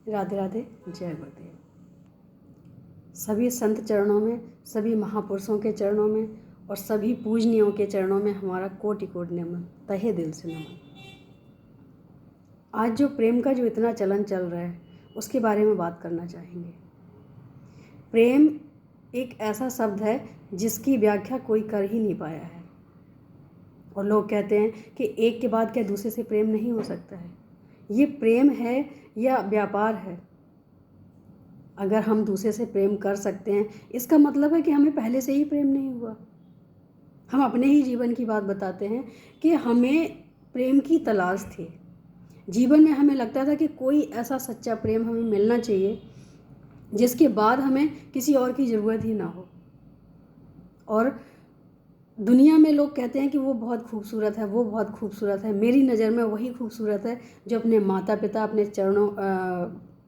राधे राधे, जय गुरुदेव। सभी संत चरणों में, सभी महापुरुषों के चरणों में और सभी पूजनीयों के चरणों में हमारा कोटि कोटि नमन, तहे दिल से नमन। आज जो प्रेम का जो इतना चलन चल रहा है उसके बारे में बात करना चाहेंगे। प्रेम एक ऐसा शब्द है जिसकी व्याख्या कोई कर ही नहीं पाया है, और लोग कहते हैं कि एक के बाद क्या दूसरे से प्रेम नहीं हो सकता है। ये प्रेम है या व्यापार है? अगर हम दूसरे से प्रेम कर सकते हैं इसका मतलब है कि हमें पहले से ही प्रेम नहीं हुआ। हम अपने ही जीवन की बात बताते हैं कि हमें प्रेम की तलाश थी। जीवन में हमें लगता था कि कोई ऐसा सच्चा प्रेम हमें मिलना चाहिए जिसके बाद हमें किसी और की ज़रूरत ही ना हो। और दुनिया में लोग कहते हैं कि वो बहुत खूबसूरत है, वो बहुत खूबसूरत है। मेरी नज़र में वही खूबसूरत है जो अपने माता पिता, अपने चरणों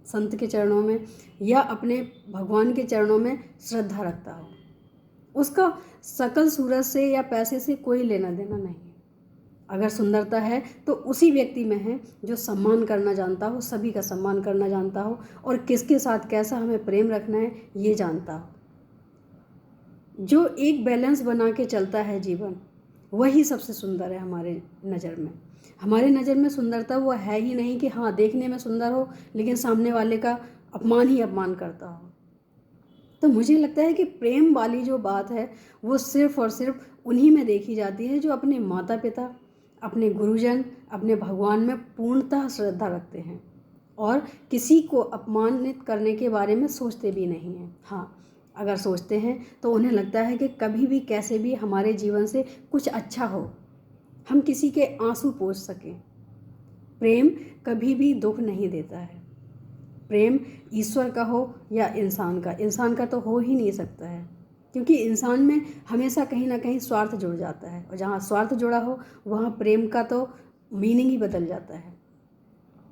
संत के चरणों में या अपने भगवान के चरणों में श्रद्धा रखता हो। उसका शकल सूरत से या पैसे से कोई लेना देना नहीं है। अगर सुंदरता है तो उसी व्यक्ति में है जो सम्मान करना जानता हो, सभी का सम्मान करना जानता हो और किसके साथ कैसा हमें प्रेम रखना है ये जानता हो। जो एक बैलेंस बना के चलता है जीवन, वही सबसे सुंदर है हमारे नज़र में। हमारे नज़र में सुंदरता वो है ही नहीं कि हाँ देखने में सुंदर हो लेकिन सामने वाले का अपमान ही अपमान करता हो। तो मुझे लगता है कि प्रेम वाली जो बात है वो सिर्फ़ और सिर्फ उन्हीं में देखी जाती है जो अपने माता पिता, अपने गुरुजन, अपने भगवान में पूर्णतः श्रद्धा रखते हैं और किसी को अपमानित करने के बारे में सोचते भी नहीं हैं। हाँ, अगर सोचते हैं तो उन्हें लगता है कि कभी भी कैसे भी हमारे जीवन से कुछ अच्छा हो, हम किसी के आंसू पोंछ सकें। प्रेम कभी भी दुख नहीं देता है। प्रेम ईश्वर का हो या इंसान का तो हो ही नहीं सकता है, क्योंकि इंसान में हमेशा कहीं ना कहीं स्वार्थ जुड़ जाता है, और जहाँ स्वार्थ जुड़ा हो वहाँ प्रेम का तो मीनिंग ही बदल जाता है।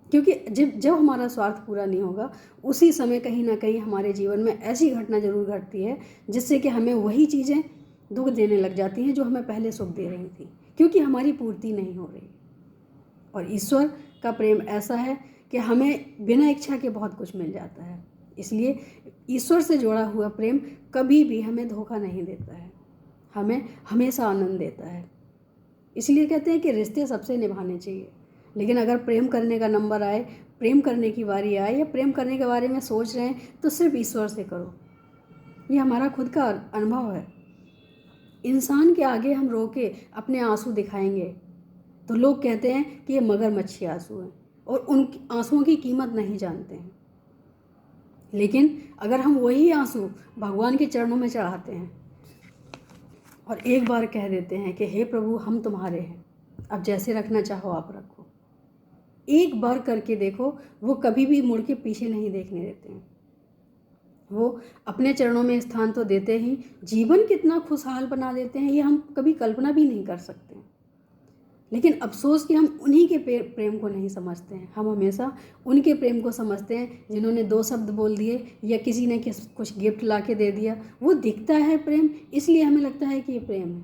क्योंकि जब हमारा स्वार्थ पूरा नहीं होगा उसी समय कहीं ना कहीं हमारे जीवन में ऐसी घटना ज़रूर घटती है जिससे कि हमें वही चीज़ें दुख देने लग जाती हैं जो हमें पहले सुख दे रही थी, क्योंकि हमारी पूर्ति नहीं हो रही। और ईश्वर का प्रेम ऐसा है कि हमें बिना इच्छा के बहुत कुछ मिल जाता है। इसलिए ईश्वर से जुड़ा हुआ प्रेम कभी भी हमें धोखा नहीं देता है, हमें हमेशा आनंद देता है। इसलिए कहते हैं कि रिश्ते सबसे निभाने चाहिए, लेकिन अगर प्रेम करने का नंबर आए, प्रेम करने की बारी आए या प्रेम करने के बारे में सोच रहे हैं तो सिर्फ ईश्वर से करो। ये हमारा खुद का अनुभव है। इंसान के आगे हम रो के अपने आंसू दिखाएंगे तो लोग कहते हैं कि ये मगरमच्छी आंसू हैं और उन आंसुओं की कीमत नहीं जानते हैं। लेकिन अगर हम वही आंसू भगवान के चरणों में चढ़ाते हैं और एक बार कह देते हैं कि हे प्रभु हम तुम्हारे हैं, अब जैसे रखना चाहो आप रखो, एक बार करके देखो, वो कभी भी मुड़ के पीछे नहीं देखने देते हैं। वो अपने चरणों में स्थान तो देते ही जीवन कितना खुशहाल बना देते हैं ये हम कभी कल्पना भी नहीं कर सकते। लेकिन अफसोस कि हम उन्हीं के प्रेम को नहीं समझते हैं। हम हमेशा उनके प्रेम को समझते हैं जिन्होंने 2 शब्द बोल दिए या किसी ने कुछ गिफ्ट ला के दे दिया, वो दिखता है प्रेम, इसलिए हमें लगता है कि ये प्रेम है।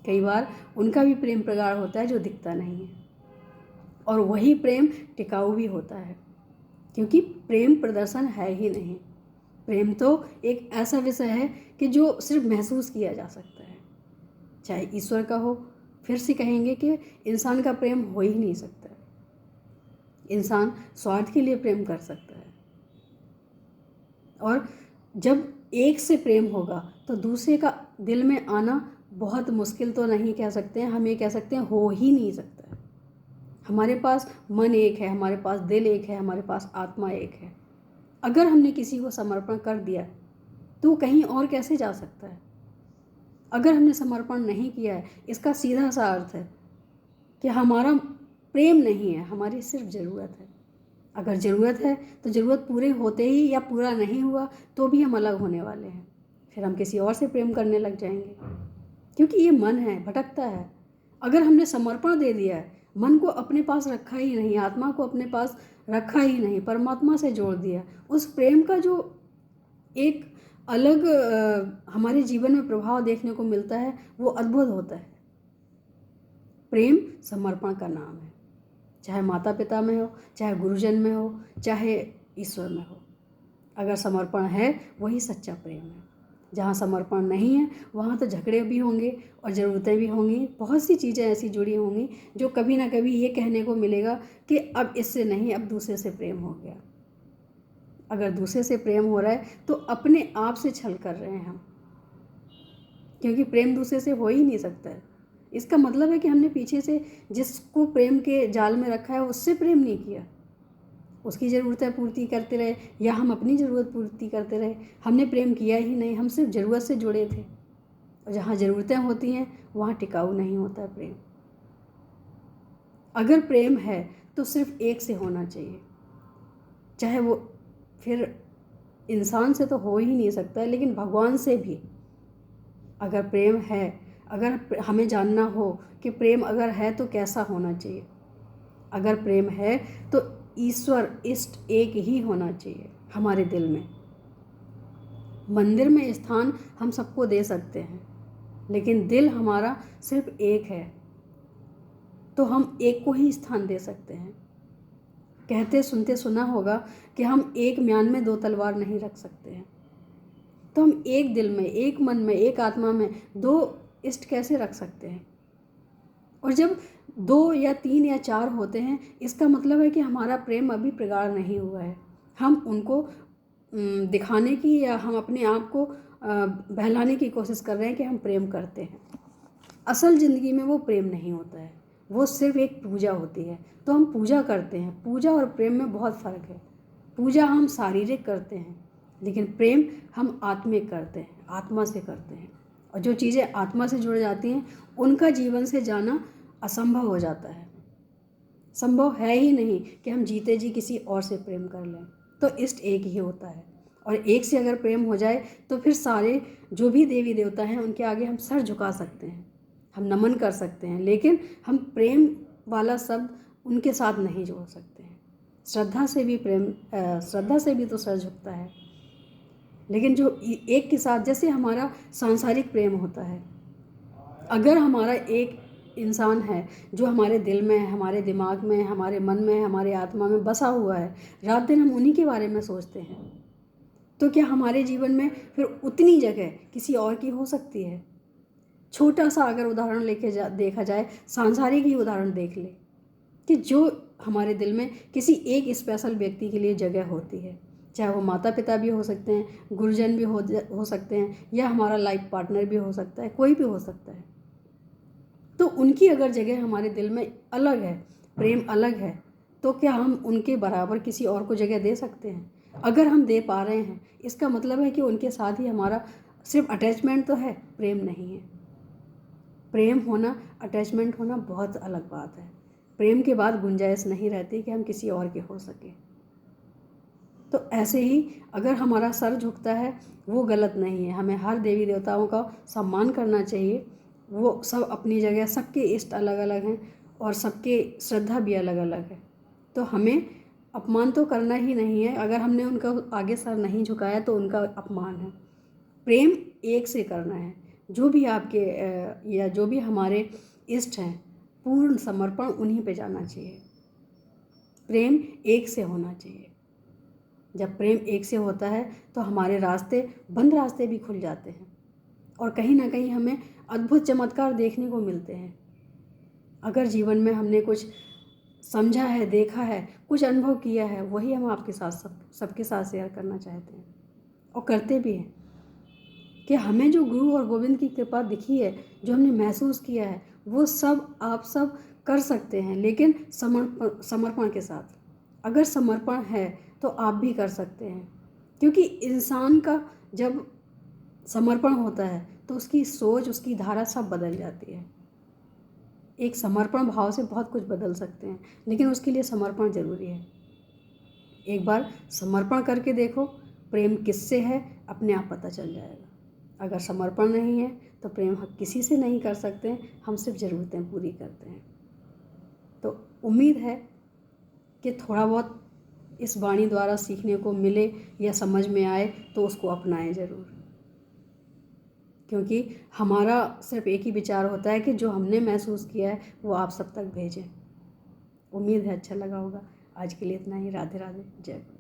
कई बार उनका भी प्रेम प्रगाढ़ होता है जो दिखता नहीं है, और वही प्रेम टिकाऊ भी होता है, क्योंकि प्रेम प्रदर्शन है ही नहीं। प्रेम तो एक ऐसा विषय है कि जो सिर्फ महसूस किया जा सकता है, चाहे ईश्वर का हो। फिर से कहेंगे कि इंसान का प्रेम हो ही नहीं सकता। इंसान स्वार्थ के लिए प्रेम कर सकता है, और जब एक से प्रेम होगा तो दूसरे का दिल में आना बहुत मुश्किल तो नहीं कह सकते हैं, हम ये कह सकते हैं हो ही नहीं सकता है। हमारे पास मन एक है, हमारे पास दिल एक है, हमारे पास आत्मा एक है। अगर हमने किसी को समर्पण कर दिया तो कहीं और कैसे जा सकता है? अगर हमने समर्पण नहीं किया है, इसका सीधा सा अर्थ है कि हमारा प्रेम नहीं है, हमारी सिर्फ ज़रूरत है। अगर ज़रूरत है तो ज़रूरत पूरे होते ही या पूरा नहीं हुआ तो भी हम अलग होने वाले हैं। फिर हम किसी और से प्रेम करने लग जाएंगे, क्योंकि ये मन है, भटकता है। अगर हमने समर्पण दे दिया है, मन को अपने पास रखा ही नहीं, आत्मा को अपने पास रखा ही नहीं, परमात्मा से जोड़ दिया, उस प्रेम का जो एक अलग हमारे जीवन में प्रभाव देखने को मिलता है वो अद्भुत होता है। प्रेम समर्पण का नाम है, चाहे माता पिता में हो, चाहे गुरुजन में हो, चाहे ईश्वर में हो। अगर समर्पण है वही सच्चा प्रेम है। जहाँ समर्पण नहीं है वहाँ तो झगड़े भी होंगे और ज़रूरतें भी होंगी, बहुत सी चीज़ें ऐसी जुड़ी होंगी जो कभी ना कभी ये कहने को मिलेगा कि अब इससे नहीं, अब दूसरे से प्रेम हो गया। अगर दूसरे से प्रेम हो रहा है तो अपने आप से छल कर रहे हैं हम, क्योंकि प्रेम दूसरे से हो ही नहीं सकता है। इसका मतलब है कि हमने पीछे से जिसको प्रेम के जाल में रखा है उससे प्रेम नहीं किया, उसकी ज़रूरतें पूर्ति करते रहे या हम अपनी ज़रूरत पूर्ति करते रहे। हमने प्रेम किया ही नहीं, हम सिर्फ ज़रूरत से जुड़े थे। और जहाँ ज़रूरतें होती हैं वहाँ टिकाऊ नहीं होता प्रेम। अगर प्रेम है तो सिर्फ एक से होना चाहिए, चाहे वो फिर इंसान से तो हो ही नहीं सकता है, लेकिन भगवान से भी अगर प्रेम है, अगर हमें जानना हो कि प्रेम अगर है तो कैसा होना चाहिए, अगर प्रेम है तो ईश्वर इष्ट एक ही होना चाहिए हमारे दिल में। मंदिर में स्थान हम सबको दे सकते हैं, लेकिन दिल हमारा सिर्फ एक है, तो हम एक को ही स्थान दे सकते हैं। कहते सुनते सुना होगा कि हम एक म्यान में दो तलवार नहीं रख सकते हैं, तो हम एक दिल में, एक मन में, एक आत्मा में दो इष्ट कैसे रख सकते हैं? और जब 2 या 3 या 4 होते हैं, इसका मतलब है कि हमारा प्रेम अभी प्रगाढ़ नहीं हुआ है। हम उनको दिखाने की या हम अपने आप को बहलाने की कोशिश कर रहे हैं कि हम प्रेम करते हैं। असल ज़िंदगी में वो प्रेम नहीं होता है, वो सिर्फ एक पूजा होती है। तो हम पूजा करते हैं, पूजा और प्रेम में बहुत फ़र्क है। पूजा हम शारीरिक करते हैं, लेकिन प्रेम हम आत्मिक करते हैं, आत्मा से करते हैं। और जो चीज़ें आत्मा से जुड़ जाती हैं उनका जीवन से जाना असंभव हो जाता है। संभव है ही नहीं कि हम जीते जी किसी और से प्रेम कर लें। तो इष्ट एक ही होता है, और एक से अगर प्रेम हो जाए तो फिर सारे जो भी देवी देवता हैं उनके आगे हम सर झुका सकते हैं, हम नमन कर सकते हैं, लेकिन हम प्रेम वाला शब्द उनके साथ नहीं जोड़ सकते हैं। श्रद्धा से भी श्रद्धा से भी तो सर झुकता है, लेकिन जो एक के साथ, जैसे हमारा सांसारिक प्रेम होता है, अगर हमारा एक इंसान है जो हमारे दिल में, हमारे दिमाग में, हमारे मन में, हमारे आत्मा में बसा हुआ है, रात दिन हम उन्हीं के बारे में सोचते हैं, तो क्या हमारे जीवन में फिर उतनी जगह किसी और की हो सकती है? छोटा सा अगर उदाहरण देखा जाए, सांसारिक ही उदाहरण देख ले कि जो हमारे दिल में किसी एक स्पेशल व्यक्ति के लिए जगह होती है, चाहे वो माता पिता भी हो सकते हैं, गुरुजन भी हो सकते हैं, या हमारा लाइफ पार्टनर भी हो सकता है, कोई भी हो सकता है। तो उनकी अगर जगह हमारे दिल में अलग है, प्रेम अलग है, तो क्या हम उनके बराबर किसी और को जगह दे सकते हैं? अगर हम दे पा रहे हैं, इसका मतलब है कि उनके साथ ही हमारा सिर्फ अटैचमेंट तो है, प्रेम नहीं है। प्रेम होना, अटैचमेंट होना बहुत अलग बात है। प्रेम के बाद गुंजाइश नहीं रहती कि हम किसी और के हो सके। तो ऐसे ही अगर हमारा सर झुकता है वो गलत नहीं है, हमें हर देवी देवताओं का सम्मान करना चाहिए। वो सब अपनी जगह, सबके इष्ट अलग अलग हैं और सबके श्रद्धा भी अलग अलग है, तो हमें अपमान तो करना ही नहीं है। अगर हमने उनका आगे सर नहीं झुकाया तो उनका अपमान है। प्रेम एक से करना है, जो भी आपके या जो भी हमारे इष्ट हैं, पूर्ण समर्पण उन्हीं पे जाना चाहिए। प्रेम एक से होना चाहिए। जब प्रेम एक से होता है तो हमारे रास्ते, बंद रास्ते भी खुल जाते हैं, और कहीं ना कहीं हमें अद्भुत चमत्कार देखने को मिलते हैं। अगर जीवन में हमने कुछ समझा है, देखा है, कुछ अनुभव किया है, वही हम आपके साथ सबके साथ शेयर करना चाहते हैं और करते भी हैं कि हमें जो गुरु और गोविंद की कृपा दिखी है, जो हमने महसूस किया है, वो सब आप सब कर सकते हैं, लेकिन समर्पण के साथ। अगर समर्पण है तो आप भी कर सकते हैं, क्योंकि इंसान का जब समर्पण होता है तो उसकी सोच, उसकी धारा सब बदल जाती है। एक समर्पण भाव से बहुत कुछ बदल सकते हैं, लेकिन उसके लिए समर्पण ज़रूरी है। एक बार समर्पण करके देखो, प्रेम किससे है अपने आप पता चल जाएगा। अगर समर्पण नहीं है तो प्रेम हम किसी से नहीं कर सकते, हम सिर्फ ज़रूरतें पूरी करते हैं। तो उम्मीद है कि थोड़ा बहुत इस वाणी द्वारा सीखने को मिले या समझ में आए, तो उसको अपनाएं ज़रूर, क्योंकि हमारा सिर्फ एक ही विचार होता है कि जो हमने महसूस किया है वो आप सब तक भेजें। उम्मीद है अच्छा लगा होगा। आज के लिए इतना ही। राधे राधे, जय गुरु।